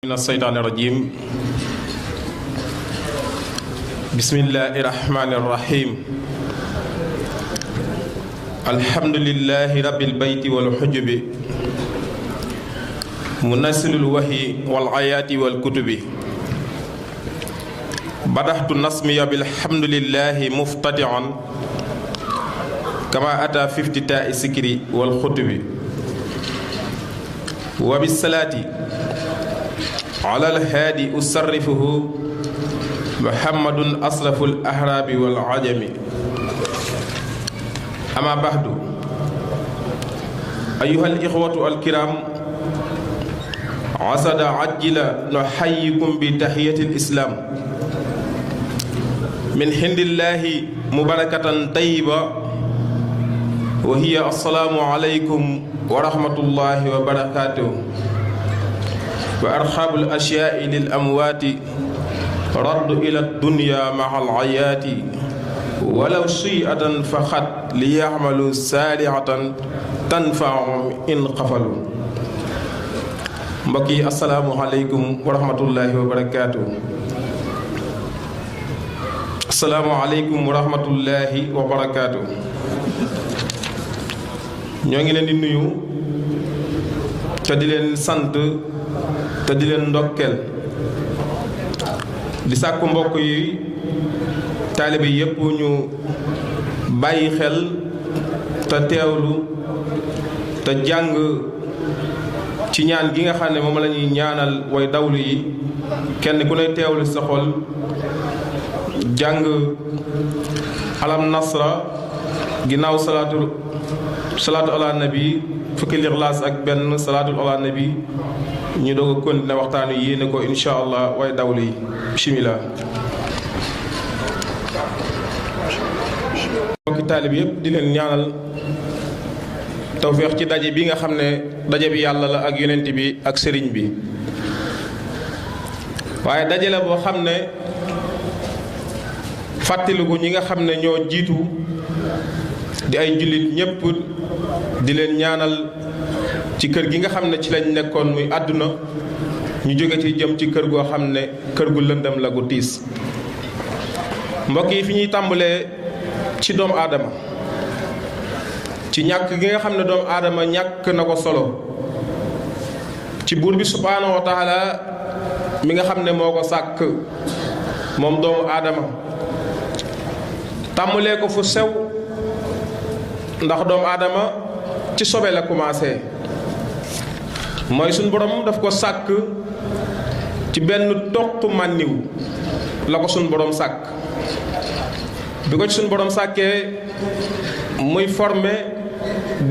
من الشيطان الرجيم بسم الله الرحمن الرحيم الحمد لله رب البيت والحجب منزل الوحي والآيات والكتب بدأت نسمي بالحمد لله مفتتحا كما أتى في افتتاء الذكر والخطب وبالصلاة على الهادي أصرفه محمد أصرف الأحراب والعجم أما بعد أيها الإخوة الكرام عسد عجل نحييكم بتحية الإسلام من عند الله مباركة طيبة وهي السلام عليكم ورحمة الله وبركاته وأرحاب الأشياء للأموات رد إلى الدنيا مع العيات ولو شيئة فقط ليعملوا صالحة تنفعهم إن قفلوا mbokk yi asalaamualeykum wa rahmatullahi wa barakaatu. asalaamualeykum wa rahmatullahi wa barakaatu. ñoo ngi leen di nuyu te di leen sant te di leen ndokkeel di sàkku mbokk yi taalibe yépp ñu bàyyi xel te teewlu te jàng ci ñaan gi nga xam ne moom la ñuy ñaanal way dawlu yi kenn ku ne teewlu sa xol jàng alam nasra ginnaaw salaatu ala nabi fukki lixlaas ak benn salaatu ala nabi ñu doog a continuer waxtaanu yéene ko insha allah way dawlu yi bismillah. mbokki taalib yépp di leen ñaanal tawféex ci daje bi nga xam ne daje bi yàlla la ak yonent bi ak sëriñ bi waaye daje la boo xam ne fàttaliku ñi nga xam ne ñoo jiitu di ay jullit ñépp di leen ñaanal ci kër gi nga xam ne ci lañ nekkoon muy àdduna ñu jóge ci jëm ci kër goo xam ne kër gu lëndëm la gu tiis mbokk yi fi ñuy tàmbalee ci doomu aadama ci ñàkk gi nga xam ne doomu aadama ñàkk na ko solo ci buur bi subhaanahu wa taala mi nga xam ne moo ko sàkk moom doomu aadama tàmbalee ko fu sew ndax doomu aadama ci sobe la commencé mooy suñ borom daf ko sàkk ci benn toq mànniw la ko suñ borom sàkk bi ko ci suñ borom sàkkee muy formé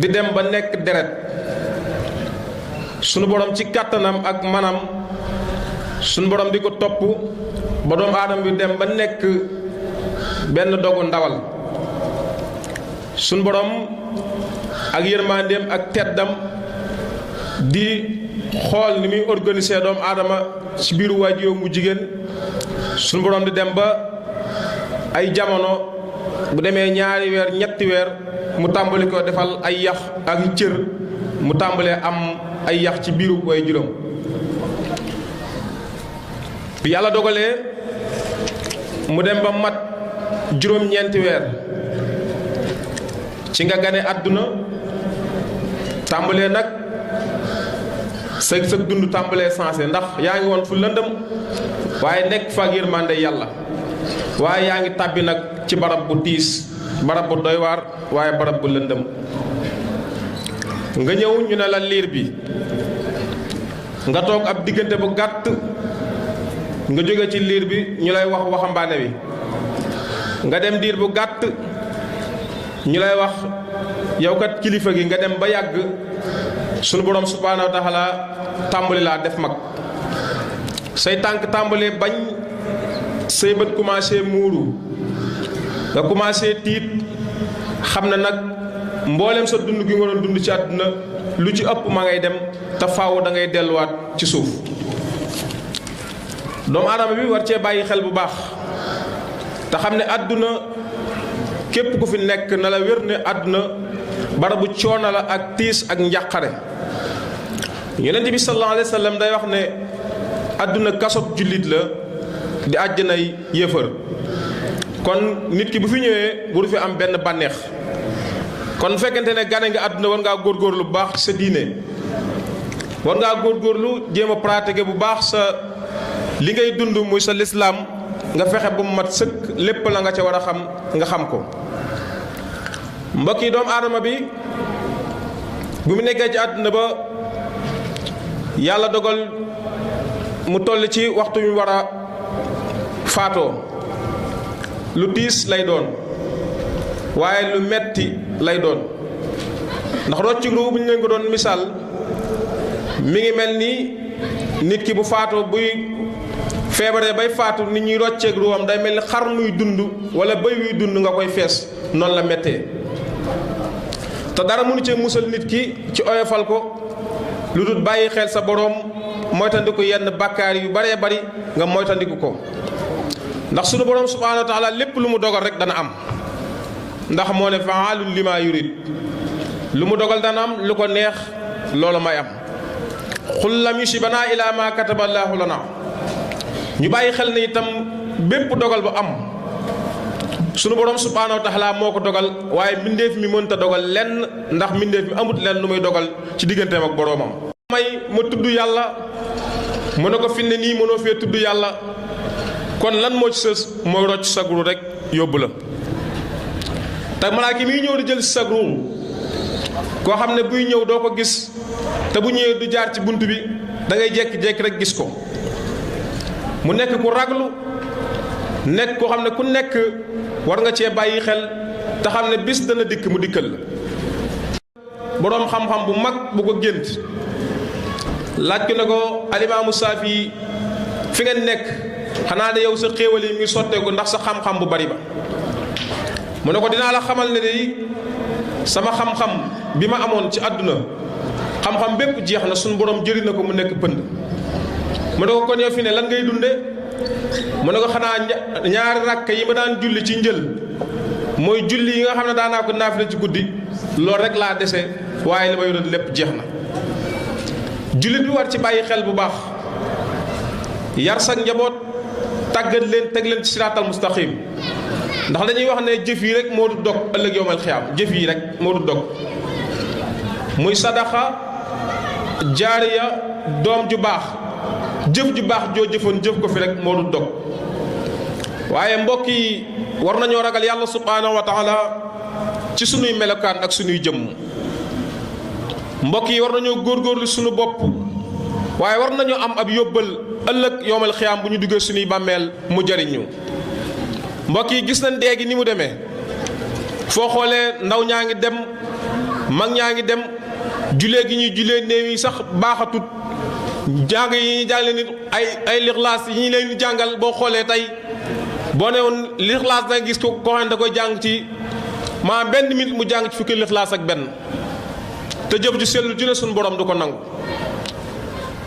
di dem ba nekk deret sunu borom ci kàttanam ak manam sunu borom di ko topp ba doomu aadama bi dem ba nekk benn dogu ndawal sunu borom ak yërmandeem ak teddam di xool ni muy organiser doomu aadama ci biiru waajuram mu jigéen sunu borom di dem ba ay jamono bu demee ñaari weer ñetti weer mu tàmbali ko defal ay yax ak cër mu tàmbalee am ay yax ci biiru way juróom bi yàlla dogalee mu dem ba mat juróom-ñeenti weer ci nga gane àdduna tàmbalee nag sa dund tàmbalee sensé ndax yaa ngi woon fu lëndëm waaye nekk fa ak yërmande yàlla waaye yaa ngi tàbbi nag ci barab bu tiis barab bu doy waar waaye barab bu lëndëm nga ñëw ñu ne la liir bi nga toog ab diggante bu gàtt nga jóge ci liir bi ñu lay wax waxambaane wi nga dem diir bu gàtt ñu lay wax yow kat kilifa gi nga dem ba yàgg sunu borom subhaanahu wa taala tàmbali laa def mag say tànk tàmbalee bañ say bët commencé muuru nga commencé tiit xam ne nag mboolem sa dund gi nga doon dund ci àdduna lu ci ëpp ma ngay dem te faaw da ngay delluwaat ci suuf doomu aadama bi war cee bàyyi xel bu baax te xam ne àdduna képp ku fi nekk na la wér ne àdduna barabu coono la ak tiis ak njàqare yonent bi sallallahu alayhi wa sallam day wax ne àdduna kasob jullit la di àjjanay yéefar kon nit ki bu fi ñëwee bu fi am benn bànneex kon fekkente ne gane nga àdduna war ngaa góorgóorlu bu baax sa diine war ngaa góorgóorlu jéem a pratiquer bu baax sa li ngay dund muy sa lislaam nga fexe ba mu mat sëkk lépp la nga ca war a xam nga xam ko mbokk yi doomu aadama bi bu mu nekkee ci àdduna ba yàlla dogal mu toll ci waxtu mi war a faatoo lu tiis lay doon waaye lu metti lay doon ndax rocci ruu bu ñu leen ko doon misaal mi ngi mel ni nit ki bu faatoo buy feebaree bay faatu nit ñuy rocceeg ruwam day mel ni xar muy dund wala bëy wuy dund nga koy fees noonu la mettee te dara mënu cee musal nit ki ci oyofal ko lu dul bàyyi xel sa boroom moytandiku yenn bàkkaar yu baree bari nga moytandiku ko ndax sunu boroom subhaanahu wa taala lépp lu mu dogal rek dana am ndax moo ne faalun lima yurid lu mu dogal dana am lu ko neex loolu may am xul lam yusibanaa ilaa ma kataballaahu lana ñu bàyyi xel ne itam bépp dogal bu am sunu borom subhaanahu wa taala moo ko dogal waaye mbindeef mi mënta dogal lenn ndax mbindeef mi amut lenn lu muy dogal ci digganteem ak boroomam. may ma tudd yàlla mu ne ko fi ne nii mënoo fee tudd yàlla kon lan moo ci sës mooy rocc sagru rek yóbbu la te malaaka mi ñëw di jël sagru koo xam ne buy ñëw doo ko gis te bu ñëwee du jaar ci bunt bi da ngay jékki-jékki rek gis ko mu nekk ku raglu nekk koo xam ne ku nekk war nga cee bàyyi xel te xam ne bis dana dikk mu dikkal la boroom xam-xam bu mag bu ko gént laaj ko ne ko alimaamu Saafi fi ngeen nekk xanaa de yow sa xéewal yi ngi sotteeku ndax sa xam-xam bu bari ba mu ne ko dinaa la xamal ne de sama xam-xam bi ma amoon ci àdduna xam-xam bépp jeex na suñu borom jëri na ko mu nekk pënd mu ne ko kon yow fi ne lan ngay dunde mu ne ko xanaa ñaari rakk yi ma daan julli ci njël mooy julli yi nga xam ne daanaa ko naafile ci guddi loolu rek laa dese waaye li ma yoroon lépp jeex na jullit bi war ci bàyyi xel bu baax yar sa njaboot tàggat leen teg leen ci siraatal mustaqim ndax dañuy wax ne jëf yi rek moo du dog ëllëg yowmal xiyaam jëf yi rek moo du dog muy sadaxa jaariya doom ju baax jëf ju baax joo jëfoon jëf ko fi rek moo du dog waaye mbokk yi war nañoo ragal yàlla subhaanahu wa taala ci sunuy melokaan ak sunuy jëmm mbokk yi war nañoo góorgóorlu sunu bopp waaye war nañoo am ab yóbbal ëllëg yowmal xiyaam bu ñu duggee sunuy bàmmeel mu jariñu mbokk yi gis nañ dee gi ni mu demee foo xoolee ndaw ñaa ngi dem mag ñaa ngi dem julee gi ñuy julee néew yi sax baaxatut jàng yi ñuy jàngale nit ay lixlaas yi ñu leen di jàngal boo xoolee tey boo ne woon lixlaas da nga gis ko xam ne da koy jàng ci maanaam benn minute mu jàng ci fukki lixlaas ak benn te jëf ju sellu ju ne suñu borom du ko nangu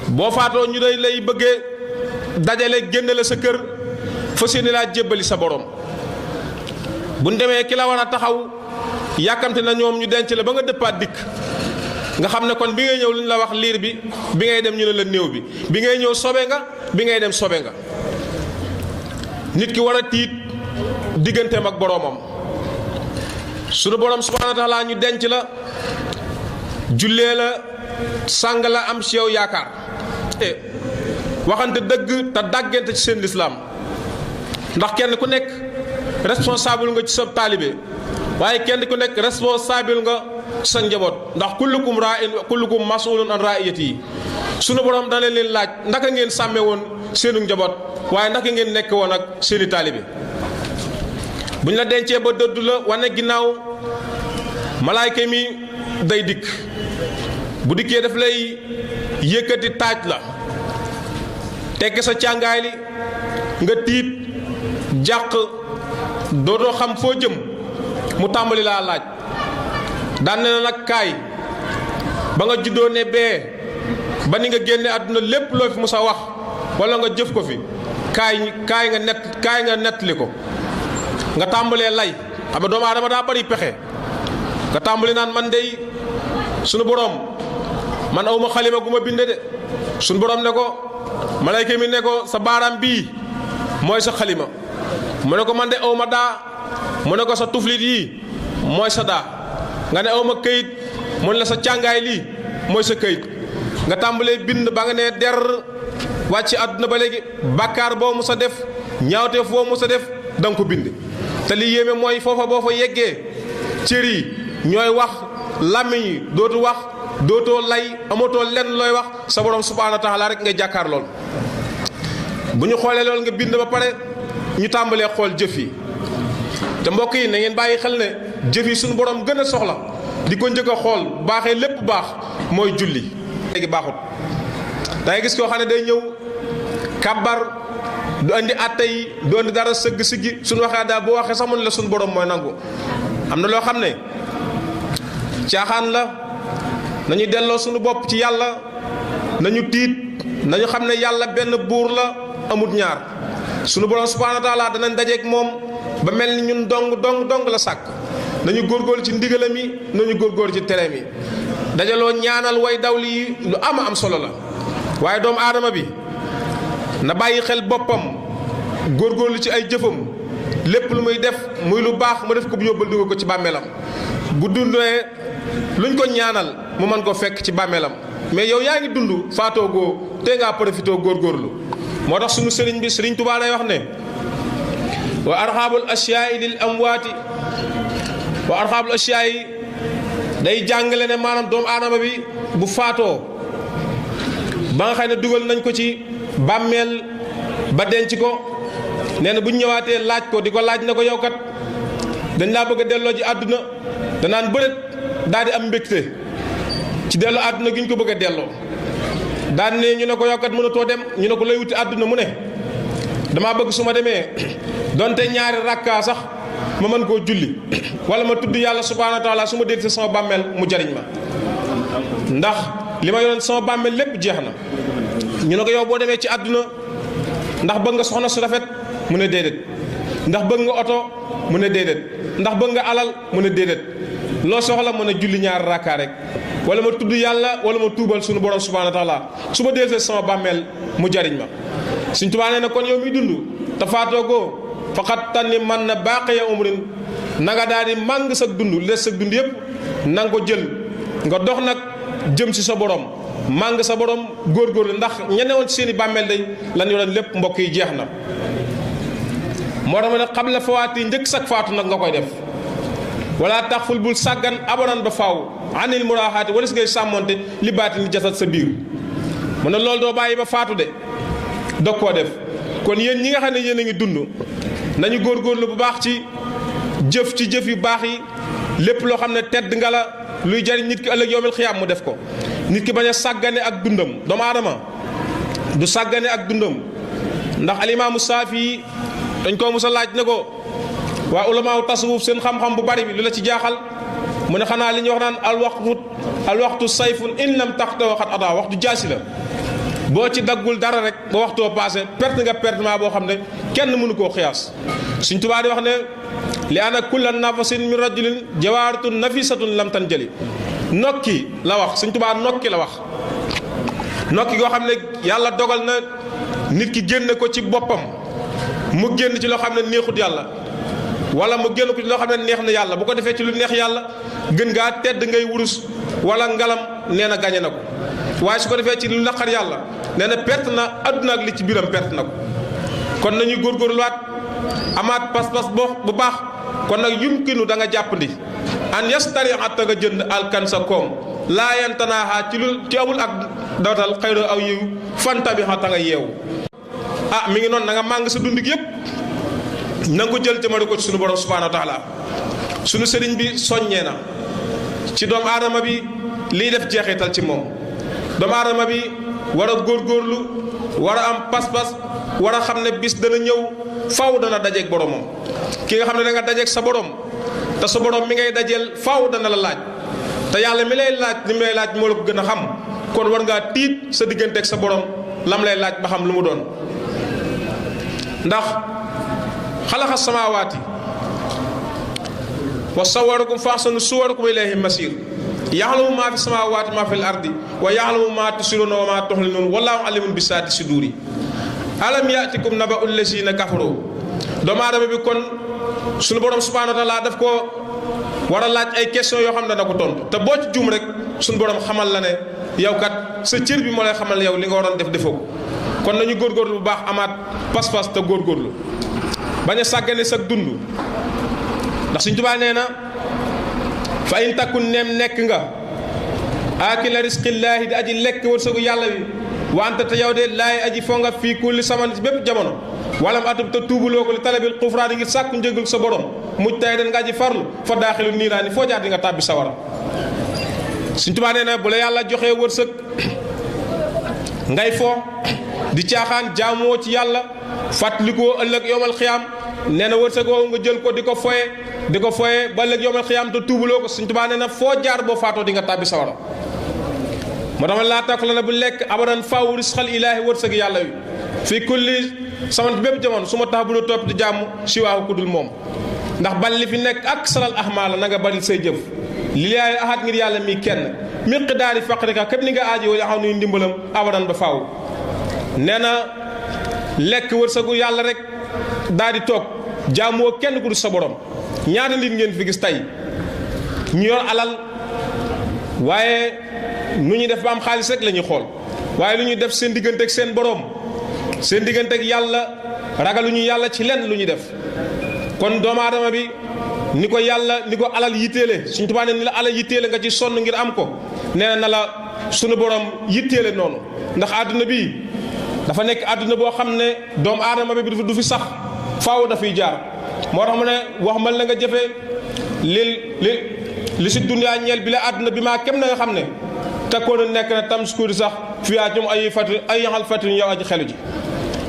boo faatoo ñu lay bëggee dajale génne la sa kër fas yéene laa jébbali sa borom bu ñu demee ki la war a taxaw yàkkamte na ñoom ñu denc la ba nga dëppaat dikk nga xam ne kon bi ngay ñëw li ñu la wax liir bi bi ngay dem ñu ne la néew bi ngay ñëw sobe nga bi ngay dem sobe nga nit ki war a tiit digganteem ak boroomam sunu borom subhaanahu wa taala ñu denc la jullee la sàng la am ci yow yaakaar waxante dëgg te dàggante ci seen lislaam ndax kenn ku nekk responsable nga ci sa taalibe waaye kenn ku nekk responsable nga ci sa njaboot ndax kullukum raa'in wa kullukum mas'ulun an raa'iyati sunu borom dana leen laaj ndaka ngeen sàmme woon seenu njaboot waaye ndaka ngeen nekk woon ak seeni taalibe bu ñu la dencee ba dëddu la wane ginnaaw malaayka mi day dikk bu dikkee daf lay yëkkati taaj la tekk sa càngaay li nga tiit jàq dootoo xam foo jëm mu tàmbali laa laaj daan na nag kaay ba nga juddoo ne bee ba ni nga génne àdduna lépp loo fi musa wax wala nga jëf ko fi kaay nga nettali ko nga tàmbalee lay xam nga doomu aadama daa bari pexe nga tàmbali naan man dey sunu boroom man awma xalima gu ma binde de suñ borom ne ko malayka mi ne ko sa baaraam bii mooy sa xalima mu ne ko man de aw ma daa mu ne ko sa tuflit yi mooy sa daa nga ne aw ma këyit mu ne la sa càngaay lii mooy sa këyit nga tàmbalee bind ba nga ne der wàcc àdduna ba léegi bàkkaar boo mu sa def ñaawteef boo mu sa def da nga ko bind te li yéeme mooy foofa boo fa yeggee cër yi ñooy wax làmmiñ yi dootu wax dootoo lay amatoo lenn looy wax sa borom subhaanahu wa taala rek ngay jàkkaar lool bu ñu xoolee loolu nga bind ba pare ñu tàmbalee xool jëf yi te mbokk yi na ngeen bàyyi xel ne jëf yi suñu borom gën a soxla di ko njëkk a xool baaxee lépp baax mooy julli léegi baaxut da ngay gis koo xam ne day ñëw kàbbar du andi atte yi du andi dara sëgg siggi suñu waxee daal boo waxee sax mu ne la suñu borom mooy nangu am na loo xam ne caaxaan la nañu delloo suñu bopp ci yàlla nañu tiit nañu xam ne yàlla benn buur la amut ñaar suñu borom subhaanahu wa taala danañ dajeeg moom ba mel ni ñun dong la sàkk nañu góorgóorlu ci ndigalam yi nañu góorgóorlu ci tereem yi dajaloo ñaanal way dawli yi lu am solo la waaye doomu aadama bi na bàyyi xel boppam góorgóorlu ci ay jëfam lépp lu muy def muy lu baax mu def ko bu yóbbal dugal ko ci bàmmeelam bu dundee luñ ko ñaanal mu mën ko fekk ci bàmmeelam mais yow yaa ngi dund faatoo goo te ngaa profité góorgóorlu moo tax sunu sëriñ bi sëriñ Tuubaa lay wax ne wa arxaabul asyaai lil amwaati wa arxaabul asyaai day jàngale ne maanaam doomu aadama bi bu faatoo ba nga xam ne dugal nañ ko ci bàmmeel ba denc ko nee na bu ñu ñëwaatee laaj ko di ko laaj na ko yow kat dañ laa bëgg a delloo ji àdduna danaan bëreet daal di am mbégte ci delloo àdduna gi ñu ko bëgg a delloo daan ne ñu ne ko yow kat mënatoo dem ñu ne ko lay wuti àdduna mu ne damaa bëgg su ma demee donte ñaari rakkaa sax ma mën koo julli wala ma tudd yàlla subhaanahu wa taala su ma dégg sama bàmmeel mu jariñ ma ndax li ma yoroon sama bàmmeel lépp jeex na ñu ne ko yow boo demee ci àdduna ndax bëgg nga soxna su rafet mu ne déedéet ndax bëgg nga oto mu ne déedéet ndax bëgg nga alal mu ne déedéet loo soxla mën a julli ñaari rakkaa rek wala ma tudd yàlla wala ma tuubal suñu borom subhaanahu wa taala su ma dégg sama bàmmeel mu jariñ ma Sëñ Tuubaa nee na kon yow miy dund te faatoo goo faqat tànni man na baaqiya umrin na nga daal di màng sa dund les sa dund yëpp na nga ko jël nga dox nag jëm si sa borom màng sa borom góorgóorlu ndax ñenewoon ci seen i bàmmeel day lan yoroon lépp mbokk yi jeex na moo tax ma ne xam la fawaati njëkk sak faatu nag nga koy def wala tax ful bul sàggan abonan ba faaw anil muraaxaati wala si ngay sàmmonte li baati ni jasat sa biir mu ne loolu doo bàyyi ba faatu de dog koo def kon yéen ñi nga xam ne yéen a ngi dund nañu góorgóorlu bu baax ci jëf yu baax yi lépp loo xam ne tedd nga la luy jariñ nit ki ëllëg yowmal xiyaam mu def ko nit ki bañ a sàggane ak dundam doomu aadama du sàggane ak dundam ndax alimaamu saafi yi dañ koo mos a laaj ne ko waa ulamaaw tasawuf seen xam-xam bu bari bi lu la ci jaaxal mu ne xanaa li ñuy wax naan alwaxtu sayfun in lam taxtahu xat adaa waxtu jaasi la boo ci daggul dara rek ba waxtoo passé perte nga pertement boo xam ne kenn mënu koo xiyaas Sëñ Tuubaa di wax ne li ana kulla nafasin min rajulin jawaaratun nafisatun lam tan jëli nokki la wax Sëñ Tuubaa nokki la wax nokki goo xam ne yàlla dogal na nit ki génne ko ci boppam mu génn ci loo xam ne neexut yàlla wala mu génn ko ci loo xam ne neex na yàlla bu ko defee ci lu neex yàlla gën ngaa tedd ngay wurus wala ngalam nee na gañe na ko waaye su ko defee ci lu naqar yàlla nee na perte na àdduna ak li ci biiram perte na ko kon nañuy góorgóorluwaat amaat pas-pas bu baax kon nag yumkinu da nga jàppandi an yastari atta nga jënd alkan sa koom laa yantanaaxaa ci amul ak dawtal xayro aw yiw fanta bi xata nga yeewu mi ngi noonu na nga màng sa dund gi yëpp na nga ko jël jëmale ko ci sunu borom subhaanahu wa taala sunu sëriñ bi soññee na ci doomu aadama bi liy def jeexital ci moom doomu aadama bi war a góorgóorlu war a am pas-pas war a xam ne bis dana ñëw faw dana dajeeg boromam ki nga xam ne da nga dajeeg sa borom te sa borom mi ngay dajeel faw dana la laaj te yàlla mi lay laaj li mu lay laaj moo la ko gën a xam kon war ngaa tiit sa digganteeg sa borom lam lay laaj ba xam lu mu doon ndax xalaqa samaawaati wa sawwarakum fa ahsana suwarakum ilayhi masir yaxlamu maa fi samaawaati maa fil ardi wa yaxlamu maa tusirruuna wa maa tuxlinuun wallaahu aliimun bi zaati suduuri alam yaatikum naba'u llaziina kafaroo doomu aadama bi kon sunu borom subhaanahu wa taala daf ko war a laaj ay question yoo xam ne dana ko tontu te boo ci juum rek sunu borom xamal la ne yow kat sa cër bi moo lay xamal yow li nga waroon def defoo ko kon nañu góorgóorlu bu baax amaat pas-pas te góorgóorlu bañ a sàggane sa dund ndax Sëñ Tuubaa nee na fa in takun neem nekk nga aakila risqillaahi di aji lekk wërsëgu yàlla wi wante te yow de laay aji foo nga fii kulli saman ci bépp jamono walam atub te tuubuloo ko li talabil xufraani ngir sàkku njëgal sa borom muj tay den nga aji farlu fa daaxilu niiraani foo jaar di nga tàbbi sawara Sëñ Tuubaa nee na bu la yàlla joxee wërsëg ngay foo di caaxaan jaamoo ci yàlla fàttalikoo ëllëg yowmal xiyaam nee na wërsëg woowu nga jël ko di ko foye ba ëllëg yowmal xiyaam te tuubuloo ko Sëñ Tuubaa nee na foo jaar boo faatoo di nga tàbbi sawara moo tax laa takk la na bu lekk abadan faaw risqal ilaahi wërsëg yàlla wi fii kulli saman bépp jamono su ma tax bu la topp di jàmm si waaw ku dul moom ndax bal li fi nekk ak salal ahmaala na nga bari say jëf li yaay axaat ngir yàlla mii kenn miqdaari faqrika képp ni nga aaji wala xam nuy ndimbalam abadan ba faaw nee na lekk wërsëgu yàlla rek daal di toog jaamoo kenn ku dul sa borom ñaata nit ngeen fi gis tey ñu yor alal waaye nu ñuy def ba am xaalis rek la ñuy xool waaye lu ñuy def seen diggante ak seen borom seen diggante ak yàlla ragaluñu yàlla ci lenn lu ñuy def kon doomu aadama bi ni ko yàlla ni ko alal yitteele Sëñ Tuubaa ne ni la alal yitteele nga ci sonn ngir am ko nee na la sunu borom yitteele noonu ndax àdduna bi dafa nekk àdduna boo xam ne doomu aadama bi du fi sax faaw dafay jaar moo tax mu ne wax mal na nga jëfee li si dunyaa ñeel bi la àdduna bi maa kem na nga xam ne takkoon nekk na tam skuuri sax fiyaa ñoom ay yaxal fatin yow aji xelu ji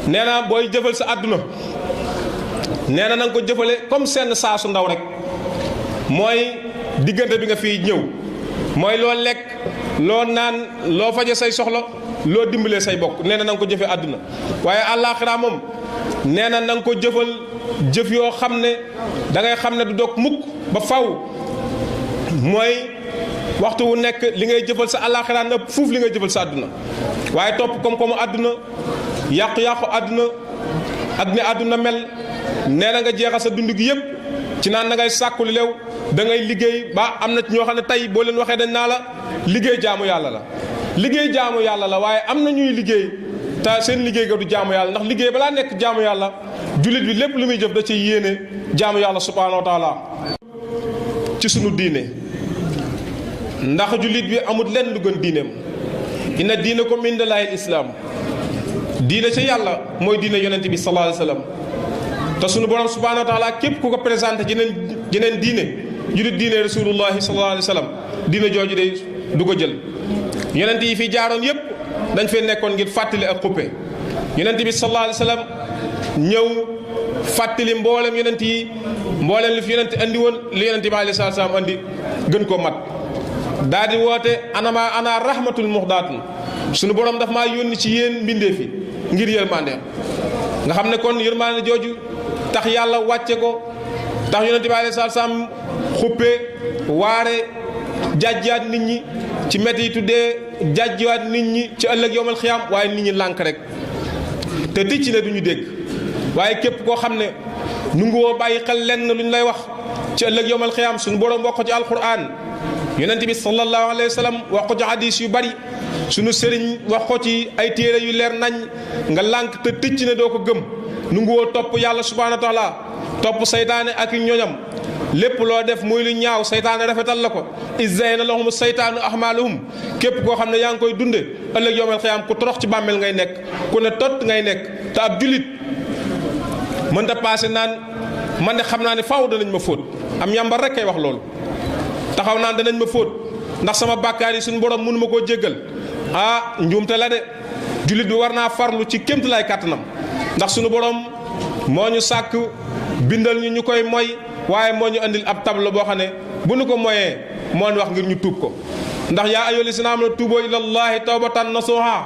nee na booy jëfal sa àdduna nee na nga ko jëfale comme seen saa su ndaw rek mooy diggante bi nga fiy ñëw mooy loo lekk loo naan loo faje say soxla loo dimbalee say bokk nee na nga ko jëfe àdduna waaye àllaaxira moom nee na nga ko jëfal jëf yoo xam ne da ngay xam ne du dog mukk ba faw mooy waxtu wu nekk li ngay jëfal sa àllaaxira na fuuf li ngay jëfal sa àdduna waaye topp koom-koomu àdduna yàqu-yàqu àdduna ak ne àdduna mel nee na nga jeexal sa dund gi yëpp ci naan da ngay sàkku li lew da ngay liggéey ba am na ci ñoo xam ne tey boo leen waxee dañ naa la liggéey jaamu yàlla la liggéey jaamu yàlla la waaye am na ñuy liggéey te seen liggéey ga du jaamu yàlla ndax liggéey balaa nekk jaamu yàlla jullit bi lépp lu muy jëf da ci yéene jaamu yàlla subhaanahu wa taala ci sunu diine ndax jullit bi amul lenn lu gën diineem inna diinakum indallaahi islaam diine ca yàlla mooy diine yonent bi sallallahu alayhi wa sallam te sunu borom subhaanahu wa taala képp ku ko présenté jeneen diine jullit diine rasulullahi sallallahu alayhi wa sallam diine jooju de du ko jël yonent yi fi jaaroon yépp dañ fee nekkoon ngir fàttali ak xuppe yonent bi sallallahu alayhi wa sallam ñëw fàttali mboolem yonent yi mboolem li fi yonent andi woon li yonent bi alayhi salaam andi gën koo mat daa di woote ana rahmatul muxdaatun sunu borom daf maa yónni ci yéen mbindee fi ngir yërmande nga xam ne kon yërmande jooju tax yàlla wàcce ko tax yonent bi alayhi salaam xuppe waare jàjjaat nit ñi ci métti yi tuddee jàjjiwaat nit ñi ci ëllëg yowmal xiyaam waaye nit ñi lànk rek te ticc ne du ñu dégg waaye képp koo xam ne nu ngi woo bàyyi xel lenn lu ñu lay wax ci ëllëg yowmal xiyaam suñu borom wax ko ci alquran yonent bi sallallahu alayhi wa sallam wax ko ci hadis yu bari suñu sëriñ wax ko ci ay téere yu leer nañ nga lànk te ticc ne doo ko gëm nu ngi woo topp yàlla subhanahu wa taala topp saytaane ak i ñoñam lépp loo def muy lu ñaaw saytaane rafetal la ko izayna lahum saytaanu ahmaaluhum képp koo xam ne yaa ngi koy dunde ëllëg yowmal xiyaam ku torox ci bàmmeel ngay nekk ku ne tot ngay nekk te ab jullit mënta paase naan man de xam naa ne faaw danañ ma fóot am yàmbar rek kay wax loolu taxaw naan danañ ma fóot ndax sama bàkkaar yi suñu borom mënu ma koo jéggal njuumte la de jullit bi war naa farlu ci kéemtalaay kàttanam ndax suñu borom moo ñu sàkk bindal ñu koy moy waaye moo ñu andil ab tableau boo xam ne bu nu ko moyee moo wax ngir ñu tuub ko ndax yaa ayyuhal lazina aamanu tuuboo ilallaahi tawbatan nasuuha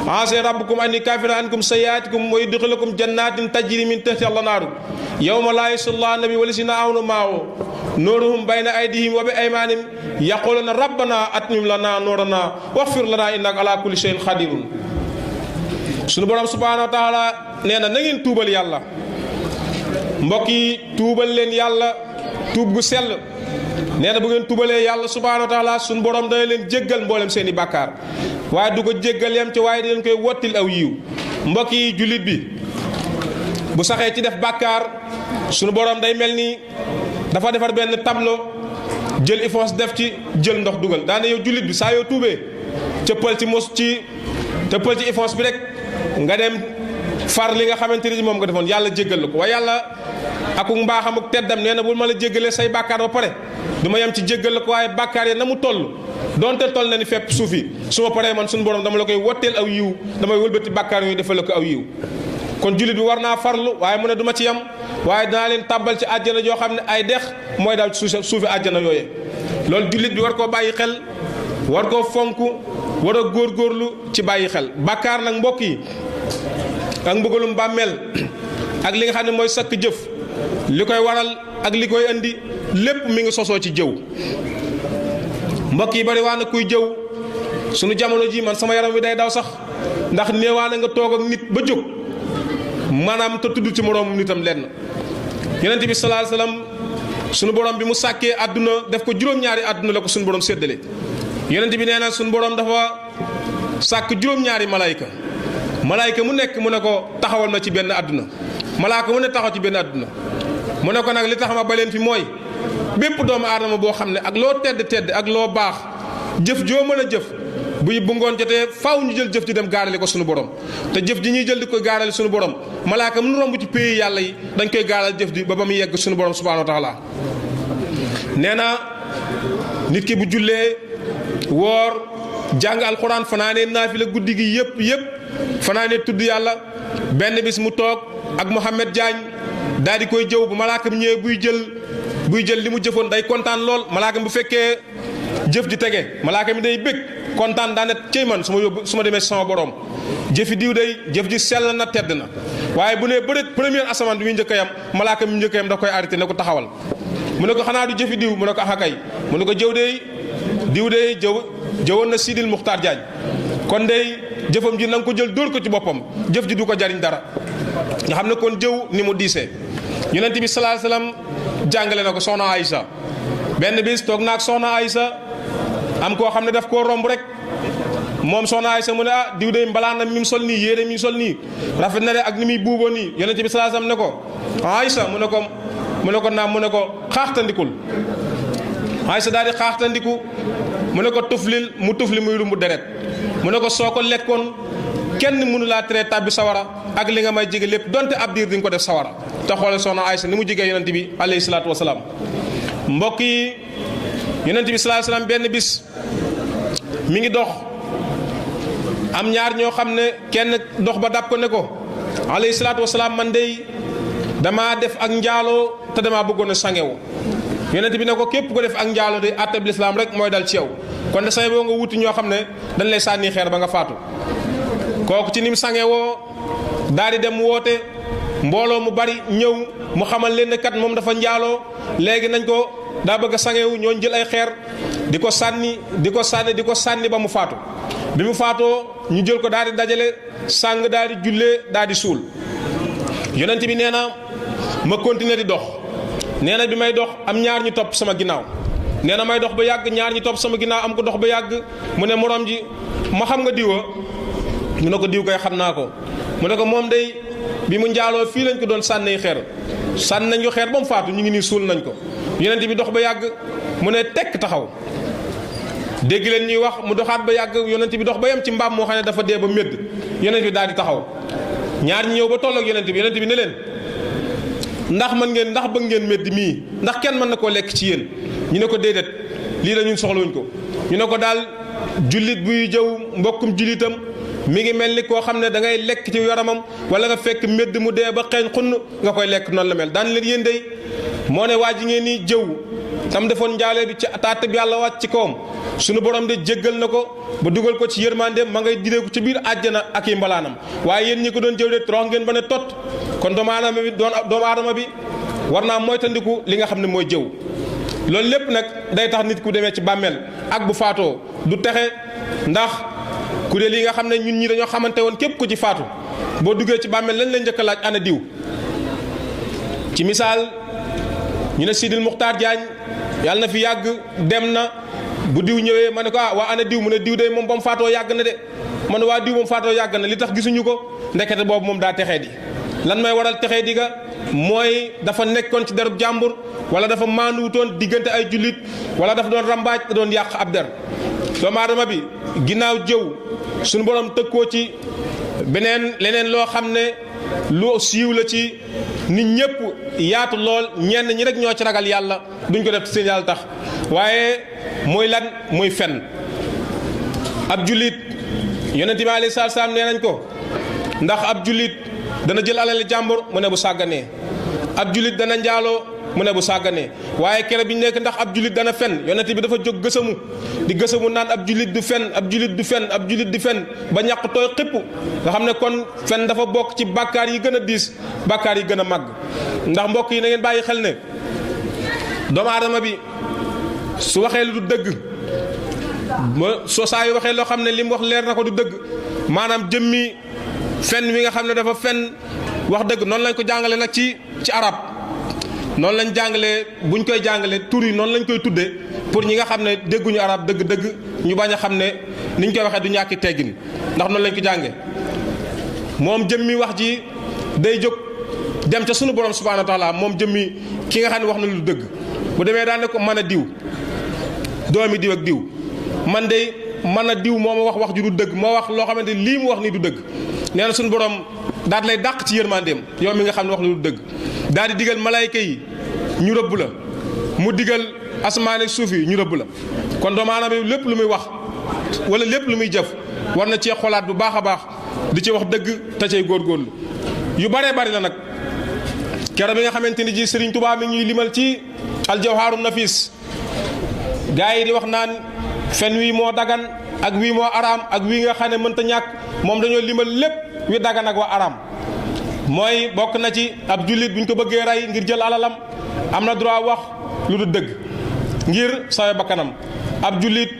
asa rabbukum an yukaffira ankum sayyi'atikum wa yudkhilakum jannatin tajri min tahtiha al-anhar yawma la yusallallahu nabi wa lisina amanu ma'ahu nuruhum bayna aydihim wa bi aymanihim yaquluna rabbana atmim lana nurana waghfir lana innaka ala kulli shay'in qadirun. sunu borom subhanahu wa ta'ala nee na ngeen tuubal yàlla mbokk yi, tuubal leen yàlla tuub gu sell. nee na bu ngeen tuubalee yàlla subhanahu wa ta'ala sunu borom dana leen jéggal mboolem seen i bàkkaar, waaye du ko jéggal yam ci waaye di leen koy wottil aw yiw. mbokk yi, jullit bi bu saxee ci def bàkkaar sunu borom day mel ni dafa defar benn tableau jël ifos def ci jël ndox dugal daane yow jullit bi saa yoo tuubee cëppal ci ifos bi rek nga dem far li nga xamante ni moom nga defoon yàlla jéggal la ko. waaye yàlla akuk mbaaxam ak teddam nee na bul ma la jéggalee say bàkkaar ba pare du ma yem ci jéggal la ko, waaye bàkkaar yi na mu toll donte toll na ni fépp suuf yi su ma paree man suñu borom dama la koy wotteel aw yiw, damay wëlbati bàkkaar yooyu defal la ko aw yiw. kon jullit bi war naa farlu, waaye mu ne du ma ci yem, waaye danaa leen tàbbal ci àjjana joo xam ne ay dex mooy daal suufi àjjana yooye. loolu jullit bi war koo bàyyi xel, war koo fonk, war a góorgóorlu ci bàyyi xel. bàkkaar nag mbokk yi ak mbugalum bàmmeel ak li nga xam ne mooy sakk jëf li koy waral ak li koy indi lépp mi ngi sosoo ci jëw. mbokk yi bari waa na kuy jëw sunu jamono ji man sama yaram wi day daw sax, ndax néewaane nga toog ak nit ba jóg maanaam te tudd ci moroom nitam lenn. yonent bi sallallahu alayhi wasallam sunu borom bi mu sàkkee àdduna def ko juróom-ñaari àdduna la ko sunu borom séddale. yonent bi nee na sunu borom dafa sàkk juróom-ñaari malayka mu nekk mu ne ko taxawal ma ci benn àdduna, malaaka mu ne taxaw ci benn àdduna. mu ne ko nag li tax ma ba leen fi mooy bépp doomu aadama boo xam ne ak loo tedd ak loo baax jëf joo mën a jëf bu ngoon jotee faaw ñu jël jëf ji dem gaarale ko sunu borom, te jëf ji ñuy jël di koy gaarale sunu borom malaaka mu nu romb ci pays yàlla yi dañ koy gaaral jëf ji ba mu yegg sunu borom subhanahu wa taala. nee na nit ki bu jullee woor jàng alxuraan fanaanee naafila guddi gi yëpp fanaanee tudd yàlla, benn bis mu toog ak Mouhamed Diagne daal di koy jëw bu malaaka mi ñëwee buy jël li mu jëfoon day kontaan lool. malaaka mi bu fekkee jëf ji tege malaaka mi day bég kontaan daane cey man su ma demee sama borom jëfi diw day jëf ji sell na tedd na. waaye bu nee bëreet première asamaan bi muy njëkk a yam malaaka mi njëkk a yam da koy arrêté ne ko taxawal. mu ne ko xanaa du jëfi diw mu ne ko axakay mu ne ko diw day jëwoon na Sidil Muxtaar Diagne kon day jëfam ji na nga ko jël dóor ko ci boppam jëf ji du ko jariñ dara. nga xam ne kon jëw ni mu diisee. yonent bi sallallahu alayhi wasallam jàngale na ko soxna Aïcha. benn bis toog naag soxna Aïcha am koo xam ne daf koo romb rek moom soxna Aïcha mu ne diw de mbalaanam mi mu sol nii yére mi mu sol nii rafet na de ak ni muy buuboo nii. yonent bi sallallahu alayhi wasallam ne ko Aïcha mu ne ko naam mu ne ko xaaxtandikul. Aïcha daal di xaaxtandiku mu ne ko tuflil mu tufli muy rumbu deret mu ne ko soo ko lekkoon kenn mënu laa tere tàbbi sawara ak li nga may jege lépp donte ab diir di nga ko def sawara. te xoolal soxna Aïcha ni mu jigee yonent bi alayhi salaatu wasalaam. mbokk yi, yonent bi sallallahu alayhi wasallam benn bis mi ngi dox am ñaar ñoo xam ne kenn dox ba dab ko ne ko alayhi salaatu wasalaam man dey damaa def ak njaaloo te damaa bëggoon a sangewu. yonent bi ne ko képp ko def ak njaaloo de àttab lislaam rek mooy dal ci yow, kon de say boo nga wuti ñoo xam ne dañ lay sànni xeer ba nga faatu. kooku ci ni mu sangewoo daal di dem woote mbooloo mu bari ñëw mu xamal leen ne kat moom dafa njaaloo léegi nañ ko daa bëgg a sangewu. ñoo jël ay xeer di ko sànni ba mu faatu. bi mu faatoo ñu jël ko daal di dajale sàng daal di jullee daal di suul. yonent bi nee na ma continuer di dox. nee na bi may dox am ñaar ñu topp sama ginnaaw. nee na may dox ba yàgg ñaar ñu topp sama ginnaaw am ko dox ba yàgg mu ne morom ji ma xam nga diwa mu ne ko diw koy xam naa ko. mu ne ko moom day bi mu njaaloo fii lañ ko doon sànni xeer sànni nañ ko xeer ba mu faatu ñu ngi nii suul nañ ko. yonent bi dox ba yàgg mu ne tekk taxaw dégg leen ñuy wax mu doxaat ba yàgg yonent bi dox ba yem ci mbaam moo xam ne dafa dee ba médd. yonent bi daal di taxaw ñaar ñi ñëw ba toll ak yonent bi ne leen ndax bëgg ngeen médd mii ndax kenn mën na koo lekk ci yéen. ñu ne ko déedéet lii la ñun soxlawuñ ko. ñu ne ko daal jullit buy jëw mbokkum jullitam mi ngi mel ni koo xam ne da ngay lekk ci yaramam wala nga fekk médd mu dee ba xeeñ xunn nga koy lekk noonu la mel. daan leen yéen day moo ne waa ji ngeen ni jëw tam defoon njaalee bi ci taat bi yàlla wàcc ci kawam sunu borom de jéggal na ko ba dugal ko ci yërmandeem ma ngay direeku ci biir àjjana ak i mbalaanam waaye yéen ñi ko doon jëw de torox ngeen ba ne tot kon doomu aadama bi war naa moytandiku li nga xam ne mooy jëw loolu lépp nag day tax nit ku demee ci bàmmeel ak bu faatoo du texe ndax kuréel yi nga xam ne ñun ñi dañoo xamante woon képp ku ci faatu boo duggee ci bàmmeel lañ leen njëkk a laaj ana diw ci misaal ñu ne Sidil Muxtaar Jaañ yàlla na fi yàgg dem na bu diw ñëwee ma ne ko waa ana diw mu ne diw de moom ba mu faatoo yàgg na de ma ne waa diw moom faatoo yàgg na li tax gisuñu ko ndekete boobu moom daa texee di lan may waral texee di ga mooy dafa nekkoon ci derub jàmbur wala dafa maanduwutoon diggante ay jullit wala dafa doon rambaaj da doon yàq ab der doomu aadama bi ginnaaw jëw suñu borom tëkkoo ci leneen loo xam ne lu siiw la ci nit ñëpp yaatu lool ñenn ñi rek ñoo ci ragal yàlla duñ ko def ci seen yàlla tax waaye mooy lan muy fen ab jullit yonent bi alayhi salaatu salaam nee nañ ko ndax ab jullit dana jël alal jàmbur mu ne bu sàgganee ab jullit dana njaaloo mu ne bu sàgganee waaye kere bi ñu nekk ndax ab jullit dana fen yonent bi dafa jóg gësamu di gësamu naan ab jullit du fen ab jullit du fen ab jullit di fen ba ñàq tooy xipp nga xam ne kon fen dafa bokk ci bàkkaar yi gën a diis bàkkaar yi gën a màgg ndax mbokk yi na ngeen bàyyi xel ne doomu aadama bi su waxee lu du dëgg soo saa yu waxee loo xam ne li mu wax leer na ko du dëgg maanaam jëmmi fen wi nga xam ne dafa fen wax dëgg noonu lañ ko jàngale nag ci arab noonu lañ jàngalee buñ koy jàngalee tur yi noonu lañ koy tuddee pour ñi nga xam ne dégguñu arab dëgg-dëgg ñu bañ a xam ne niñ koy waxee du ñàkki teggin ndax noonu lañ ko jàngee moom jëmmi wax ji day jóg dem ca sunu borom subhanahu wa taala moom jëmmi ki nga xam ne wax na lu dëgg bu demee daan ne ko mën a diw doomi diw ak diw man de mën a diw moo ma wax ju du dëgg moo wax loo xamante lii mu wax nii du dëgg nee na sunu borom daal lay dàq ci yërmandeem yow mi nga xam ne wax na lu dëgg daal di digal malayka yi ñu rëbb la mu digal asamaan ak suuf yi ñu rëbb la kon doomu aadama bi lépp lu muy wax wala lépp lu muy jëf war na cee xolaat bu baax a baax di ci wax dëgg te cay góorgóorlu yu baree bari la nag keroog bi nga xamante ni ji Serigne Touba mi ñuy limal ci aljawharu nafis gaa yi di wax naan fen wii moo dagan ak wii moo araam ak wii nga xam ne mënta ñàkk moom dañoo limal lépp wi dagan ak wa araam mooy bokk na ci ab jullit bu ñu ko bëggee rey ngir jël alalam am na droit wax lu du dëgg ngir sawe bakkanam ab jullit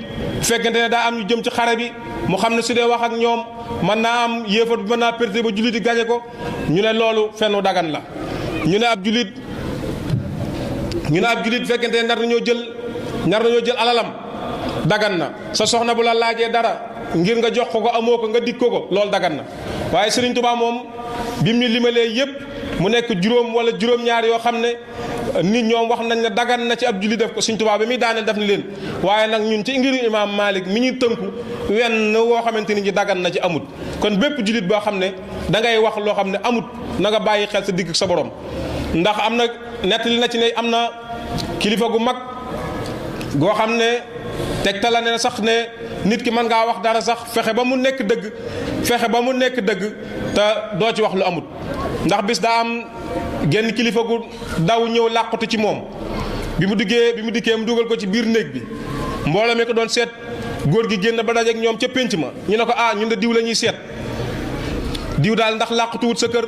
fekkente ne daa am ñu jëm ci xare bi mu xam ne su dee wax ak ñoom mën naa am yéefar bi mën naa perte ba jullit yi gañe ko ñu ne loolu fennu dagan la ñu ne ab jullit fekkente ne nar nañoo jël alalam dagan na sa soxna bu la laajee dara ngir nga jox ko amoo ko nga dig ko loolu dagan na waaye Serigne Touba moom bi mu ñu limalee yépp mu nekk juróom wala juróom-ñaar yoo xam ne nit ñoom wax nañ ne dagan na ci ab julli def ko Serigne Touba bi muy daaneel def ni leen waaye nag ñun ci ngiru Imaam Malik mi ñuy tënku wenn woo xamante ni ñi dagan na ci amut kon bépp jullit boo xam ne da ngay wax loo xam ne amut na nga bàyyi xel sa digg sa borom ndax am na nettali na ci ne am na kilifa gu mag goo xam ne tegtal la ne sax ne nit ki mën ngaa wax dara sax fexe ba mu nekk dëgg te doo ci wax lu amut ndax bis daa am genn kilifa gu daw ñëw làqutu ci moom bi mu dikkee mu dugal ko ci biir néeg bi mbooloo mi ko doon seet góor gi génn ba dajeek ñoom ca pénc ma ñu ne ko ñun de diw la ñuy seet diw daal ndax làqutuwut sa kër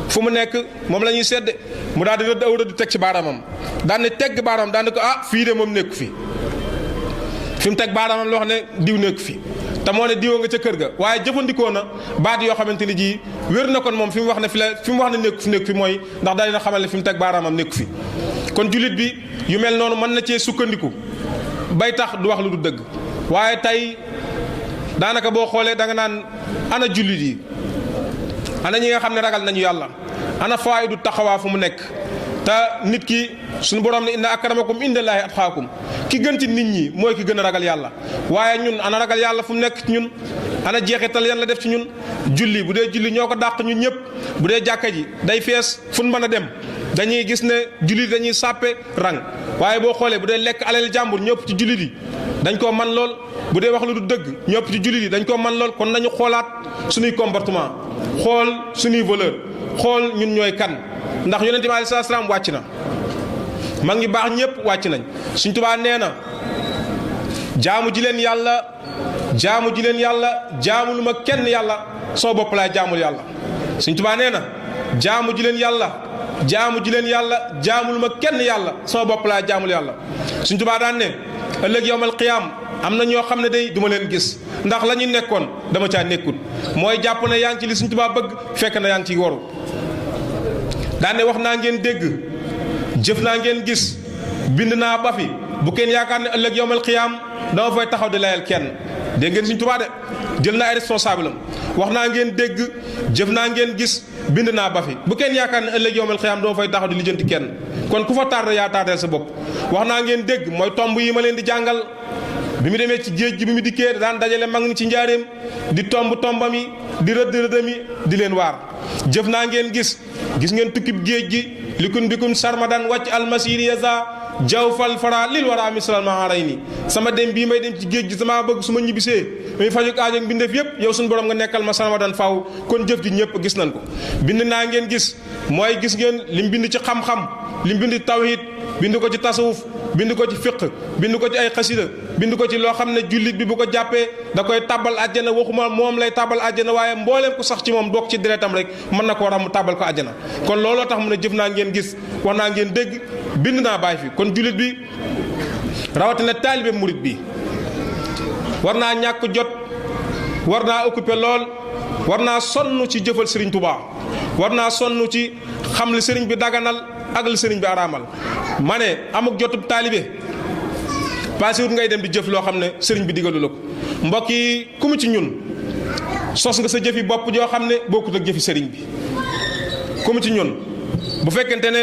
fu mu nekk moom la ñuy seet de mu daal di rëdd aw rëdd teg ci baaraamam daan ne tegg baaraam daan ne ko fii de moom nekku fi mu teg baaraamam loo xam ne diw nekku fi te moo ne diwoo nga ca kër ga waaye jëfandikoo na baat yoo xamante ni ji wér na kon moom fi mu wax ne nekku fi mooy ndax daal dina xamal ne fi mu teg baaraamam nekku fi kon jullit bi yu mel noonu mën na cee sukkandiku bay tax du wax lu du dëgg waaye tey daanaka boo xoolee da nga naan ana jullit yi ana ñi nga xam ne ragal nañu yàlla ana faydu taxawaa fu mu nekk te nit ki suñu borom ne inna akramakum indallaahi atqaakum ki gën ci nit ñi mooy ki gën a ragal yàlla waaye ñun ana ragal yàlla fu mu nekk ci ñun ana jeexital yan la def ci ñun julli bu dee julli ñoo ko dàq ñun ñëpp bu dee jàkka ji day fees fu ñu mën a dem dañuy gis ne julli dañuy sàppe rang waaye boo xoolee bu dee lekk alal jàmbur ñëpp ci julli yi dañ koo man lool bu dee wax lu du dëgg ñëpp ci julli yi dañ koo man lool kon nañu xoolaat suñuy comportement xool suñuy valeur xool ñun ñooy kan ndax yonente bi alayhi salaam wàcc na mag ñi baax ñëpp wàcc nañ. Sëriñ Tuubaa nee na jaamu ji leen yàlla jaamu ji leen yàlla jaamulu ma kenn yàlla soo bopp laay jaamul yàlla. Sëriñ Tuubaa nee na jaamu ji leen yàlla jaamu ji leen yàlla jaamul ma kenn yàlla sama bopp laa jaamul yàlla. Sëriñ Tuubaa daan ne ëllëg yawmal qiyaam am na ñoo xam ne day duma leen gis ndax la ñu nekkoon dama caa nekkut mooy jàpp ne yaa ngi ci li Sëriñ Tuubaa bëgg fekk na yaa ngi ciy waru. daan ne wax naa ngeen dégg jëf naa ngeen gis bind naa ba fi bu kenn yaakaar ne ëllëg yawmal qiyaam dama fay taxaw di layal kenn. dégg ngeen Sëriñ Tuubaa de jël na ay responsable am wax naa ngeen dégg jëf naa ngeen gis bind naa ba fi bu kenn yaakaar ne ëllëg yawmal qiyaam dama fay taxaw di lijjanti kenn kon ku fa tardé yaa tardé sa bopp. wax naa ngeen dégg mooy tomb yi ma leen di jàngal bi mu demee ci géej gi bi mu dikkee daan dajale mag ñi ci njaareem di tomb tombam yi di rëdd rëddam yi di leen waar. jëf naa ngeen gis ngeen tukkib géej gi likun bikun sarmadan wàcc almasiri yaza jaw fal fara lil wara misral maharay ni sama dem bii may dem ci géej gi sama bëgg su ma ñibbisee muy fajuk aajo ak mbindeef yëpp yow suñu borom nga nekkal ma sarmadan faw kon jëf ji ñëpp gis nañ ko. bind naa ngeen gis mooy gis ngeen lim bind ci xam-xam lim bind tawhid bind ko ci tasawuf bind ko ci fiq bind ko ci ay xasida bind ko ci loo xam ne jullit bi bu ko jàppee da koy tàbbal àjjana waxuma moom lay tàbbal àjjana waaye mbooleem ku sax ci moom doog ci deretam rek mën na koo ram tàbbal ko àjjana. kon looloo tax mu ne jëf naa ngeen gis wax naa ngeen dégg bind naa bàyyi fi kon jullit bi rawatina taalibe murit bi war naa ñàkk jot war naa occupé lool war naa sonn ci jëfal Serigne Touba war naa sonn ci xam li Serigne bi daganal ak li Serigne bi araamal. ma ne amuk jotub taalibe passé wut ngay dem di jëf loo xam ne Serigne bi digalu la ko. mbokk yi ku mu ci ñun sos nga sa jëfi bopp joo xam ne bokkut ak jëfi Serigne bi ku mu ci ñun bu fekkente ne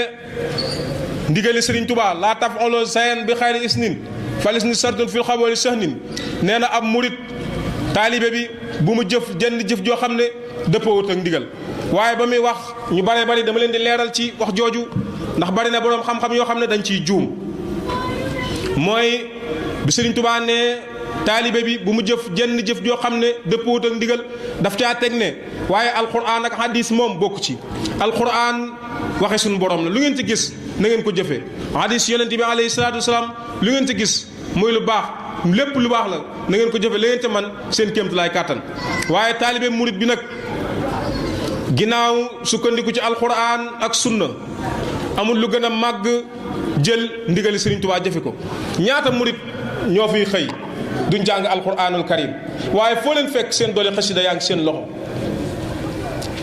ndigali Serigne Touba laa taf'alu shay'an bi xayri isnin falis ni sartun fil xaboli sahnin nee na ab murit taalibe bi bu mu jëf jenn jëf joo xam ne dëppoowut ak ndigal. waaye ba muy wax ñu bare bari dama leen di leeral ci wax jooju ndax bari na boroom xam-xam yoo xam ne dañ ciy juum mooy bi Serigne Touba ne taalibe bi bu mu jëf jenn jëf joo xam ne dëppoowut ak ndigal daf caa teg ne waaye alquran ak hadis moom bokku ci. alquran waxe suñu borom la lu ngeen ci gis na ngeen ko jëfee hadis yonent bi alayhi salaatu wasalaam lu ngeen ci gis muy lu baax lépp lu baax la na ngeen ko jëfee la ngeen ca man seen kéemtulaay kàttan. waaye taalibe murit bi nag ginnaaw sukkandiku ci alquran ak sunna amul lu gën a màgg jël ndigali Serigne Touba jëfe ko. ñaata murit ñoo fiy xëy duñ jàng alquranul karim waaye foo leen fekk seen doole xasida yaa ngi seen loxo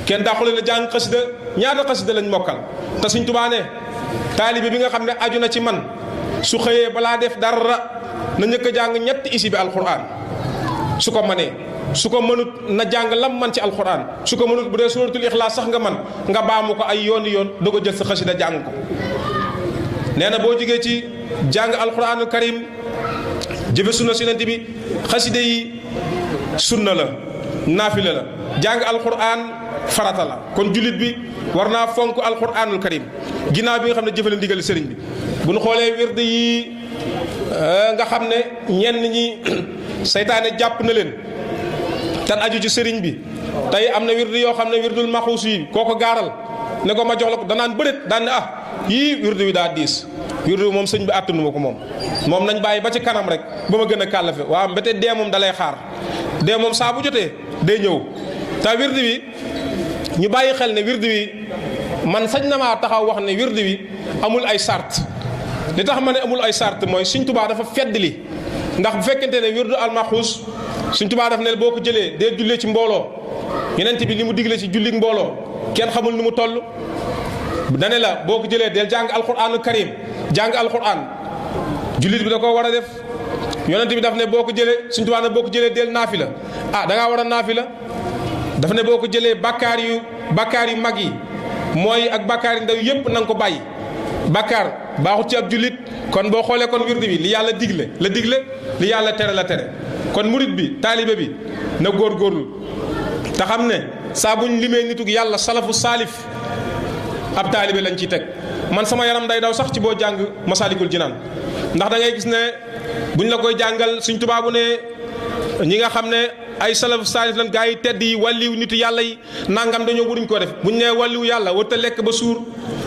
kenn daaxu leen a jàng xasida ñaata xasida lañ mokkal te Serigne Touba ne taalibe bi nga xam ne aju na ci man su xëyee balaa def dara na njëkk a jàng ñetti isi bi alquran su ko manee su ko mënut na jàng lam man ci alquran su ko mënut bu dee suratul ixlaas sax nga man nga baamu ko ay yoon doo ko jël sa xasida jàng ko. nee na boo jógee ci jàng alquranul karim jëfe sunna si Yonent bi xasida yi sunna la naafila la jàng alquran farata la kon jullit bi war naa fonk alquranul karim ginnaaw bi nga xam ne jëfe la ndigal sëriñ bi. bu ñu xoolee wird yi nga xam ne ñenn ñi seytaane jàpp na leen tan aju ci sëriñ bi tey am na wird yoo xam ne wirdul maxuus yi koo ko gaaral ne ko ma jox la ko danaan bëreet daan ne yii wird wi daa diis wird wi moom sëñ bi àttanu ma ko moom nañ bàyyi ba ci kanam rek ba ma gën a kàllafe waaw mbete dee moom dalay xaar dee moom saa bu jotee day ñëw te wird wi ñu bàyyi xel ne wird wi man sañ na maa taxaw wax ne wird wi amul ay sart li tax ma ne amul ay sart mooy Sëñ Tuubaa dafa fedd li ndax bu fekkente ne wirdu almaxuus Sëñ Tuubaa daf ne boo ko jëlee dee jullee ci mbooloo Yonent bi li mu digle ci jullik mbooloo kenn xamul nu mu toll dane la boo ko jëlee del jàng alquranul karim jàng alquran jullit bi da koo war a def Yonent bi daf ne boo ko jëlee Sëñ Tuubaa ne boo ko jëlee del naafila da ngaa war a naafila daf ne boo ko jëlee bakkaar yu mag yi mooy ak bakkaar yu ndaw yépp na nga ko bàyyi bakkaar baaxut ci ab jullit kon boo xoolee kon wirdu bi li yàlla digle la digle li yàlla tere la tere kon murit bi taalibe bi na góorgóorlu te xam ne saa buñ limee nitug yàlla salafu saalif ab taalibe lañ ciy teg man sama yaram day daw sax ci boo jàng Masaalikul Jinaan ndax da ngay gis ne buñ la koy jàngal Sëñ Tuubaa bu ne ñi nga xam ne ay salaf saalif lan gaa yi tedd yi wàlliw nitu yàlla yi nangam dañoo waruñ koo def buñ nee wàlliw yàlla warta lekk ba suur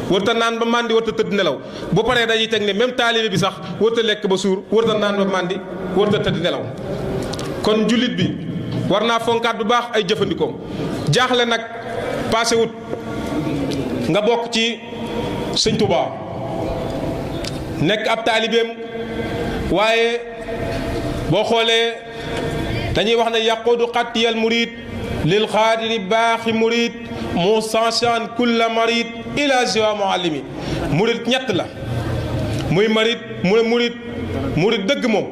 warta naan ba màndi warta tëdd nelaw bu paree dañuy teg ne même taalibe bi sax warta lekk ba suur warta naan ba màndi warta tëdd nelaw kon jullit bi war naa fonkaat bu baax ay jëfandikoom jaaxle nag passé wut nga bokk ci sëñ Tuubaa nekk ab taalibeem waaye boo xoolee dañuy wax ne yaquudu xattiyal murid lil xaadiri baaxi murid musanchan kulla marid ila ziwa muallimi murid ñett la muy marid murid dëgg moom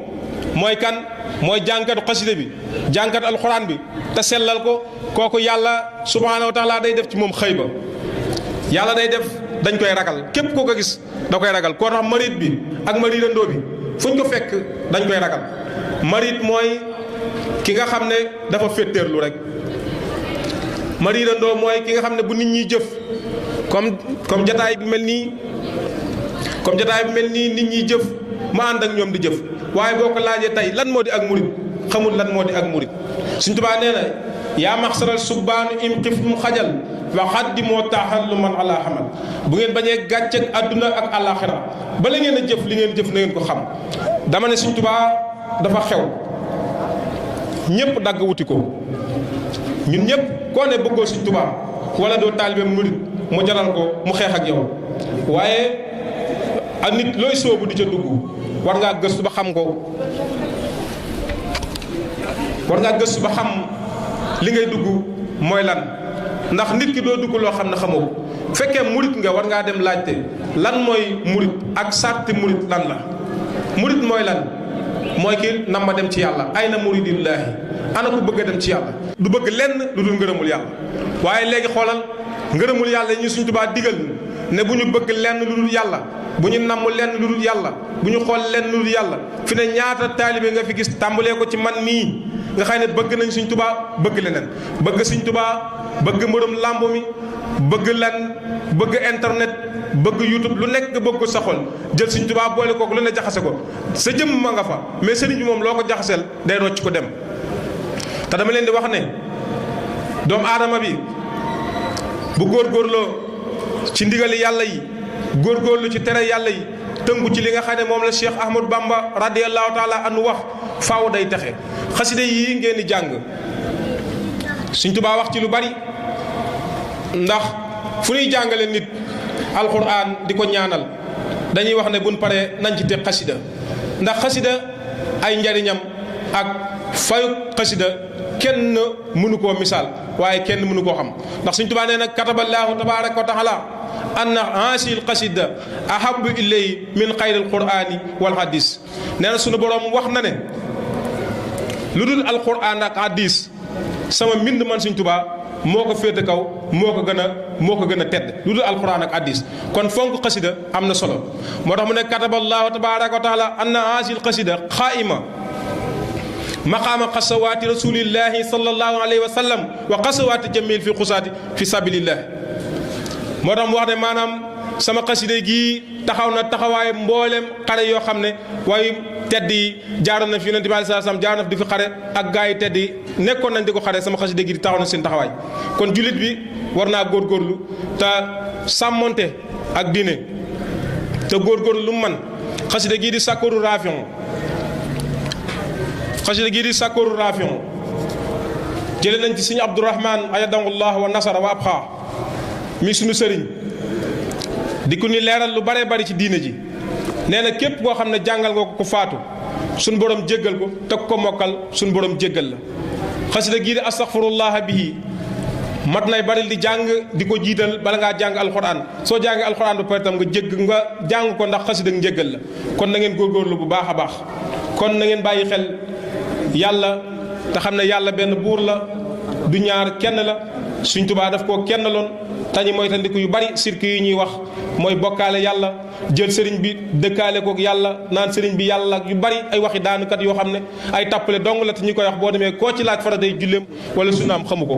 mooy kan mooy jàngkatu xasida bi jàngkatu alxuraan bi te sellal ko kooku yàlla subhaanahu wa taala day def ci moom xëy ba yàlla day def dañ koy ragal képp koo ko gis da koy ragal koo tax marid bi ak maridandoo bi fuñ ko fekk dañ koy ragal marid mooy ki nga xam ne dafa féttéerlu rek maridandoo mooy ki nga xam ne bu nit ñiy jëf comme jataay bi mel nii nit ñiy jëf ma ànd ak ñoom di jëf waaye boo ko laajee tey lan moo di ak murid xamul lan moo di ak murid Sëñ Tuubaa nee na yaa maxsaral subbaanu im xif mu xajal wa xaddi moo taaxal lu man ala xamal bu ngeen bañee gàcceeg àdduna ak àllaaxira bala ngeen a jëf li ngeen jëf na ngeen ko xam dama ne Sëñ Tuubaa dafa xew ñëpp dagg wuti ko ñun ñëpp koo ne bëggoo Sëñ Tuubaa wala doo taalibe murid mu jaral ko mu xeex ak yow waaye ak nit looy soobu di ca dugg war ngaa gëstu ba xam ko war ngaa gëstu ba xam li ngay dugg mooy lan ndax nit ki doo dugg loo xam ne xamoo ko fekkee murit nga war ngaa dem laajte lan mooy murit ak sarti murit lan la murit mooy lan mooy ki nam ma dem ci yàlla ay na muridillaahi ana ku bëgg a dem ci yàlla du bëgg lenn lu dul ngërëmul yàlla waaye léegi xoolal ngërëmul yàlla ñu Sëñ Tuubaa digal ne bu ñu bëgg lenn lu dul yàlla bu ñu namm lenn lu dul yàlla bu ñu xool lenn lu dul yàlla fi ne ñaata taalibe nga fi gis tàmbalee ko ci man mii nga xam ne bëgg nañ Sëñ Tuubaa bëgg leneen bëgg Sëñ Tuubaa bëgg mbërum làmb mi bëgg lan bëgg internet bëgg YouTube lu nekk nga bëgg ko sa xol jël Sëñ Tuubaa boole kooku lu ne jaxase ko sa jëmm ma nga fa mais sëriñ bi moom loo ko jaxaseel day rocc ko dem te dama leen di wax ne doomu aadama bi bu góorgóorloo ci ndigali yàlla yi góorgóorlu ci tere yàlla yi tënku ci li nga xam ne moom la Cheikh Ahmadou Bamba radiyallahu taala anhu wax faaw day texe xasida yii ngeen di jàng Sëñ Tuubaa wax ci lu bari ndax fu ñuy jàngale nit alxuraan di ko ñaanal dañuy wax ne buñ paree nañ ci teg xasida ndax xasida ay njariñam ak fayu xasida kenn mënu koo misaal waaye kenn mënu koo xam ndax Sëñ Tuubaa nee na kataballaahu tabaaraka wa taala anna hasil xasida ahabu ilay min xayril qur'ani wal hadis nee na sunu boroom wax na ne lu dul alquran ak hadis sama mbind man Sëñ Tuubaa moo ko féete kaw moo ko gën a tedd lu dul alquran ak hadis kon fonk xasida am na solo moo tax mu ne kataballaahu tabaaraka wa taala anna hasil xasida xaa'ima maqaama xasawaati rasulillahi sallallahu alayhi wa sallam wa xasawaati jamil fi xusaati fi sabilillah moo tax mu wax ne maanaam sama xasida gii taxaw na taxawaay mboolem xare yoo xam ne waaye tedd yi jaaroon na fi yonent bi alayhi salaam jaaroon na fi di fi xare ak gaa yi tedd yi nekkoon nañ di ko xare sama xasida gi taxaw na seen taxawaay kon jullit bi war naa góorgóorlu te sàmmonte ak diine te góorgóorlu lu mu man xasida gii di sàkkooru raafion jëlee nañ ci sëñ Abdourahman ayadahullah wa nasara wa abxa mi sunu sëriñ di ku ni leeral lu bare bari ci diine ji nee na képp koo xam ne jàngal nga ko faatu suñ borom jéggal ko te ko mokkal suñ borom jéggal la xasida gii di astaghfirullah bihi mat nay bari di jàng di ko jiital bala ngaa jàng alxuraan soo jàngee alxuraan ba pare tam nga jàng ko ndax xasida njéggal la kon na ngeen góorgóorlu bu baax a baax kon na ngeen bàyyi xel yàlla te xam ne yàlla benn buur la du ñaar kenn la Sëñ Tuubaa daf koo kenn loon tañu mooy tandiku yu bari sirki yi ñuy wax mooy bokkaale yàlla jël sëriñ bi dëkkaale kook yàlla naan sëriñ bi yàlla yu bari ay waxi daanukat yoo xam ne ay tàppale dong la te ñi koy wax boo demee koo ci laaj fara day julleem wala sunaam xamu ko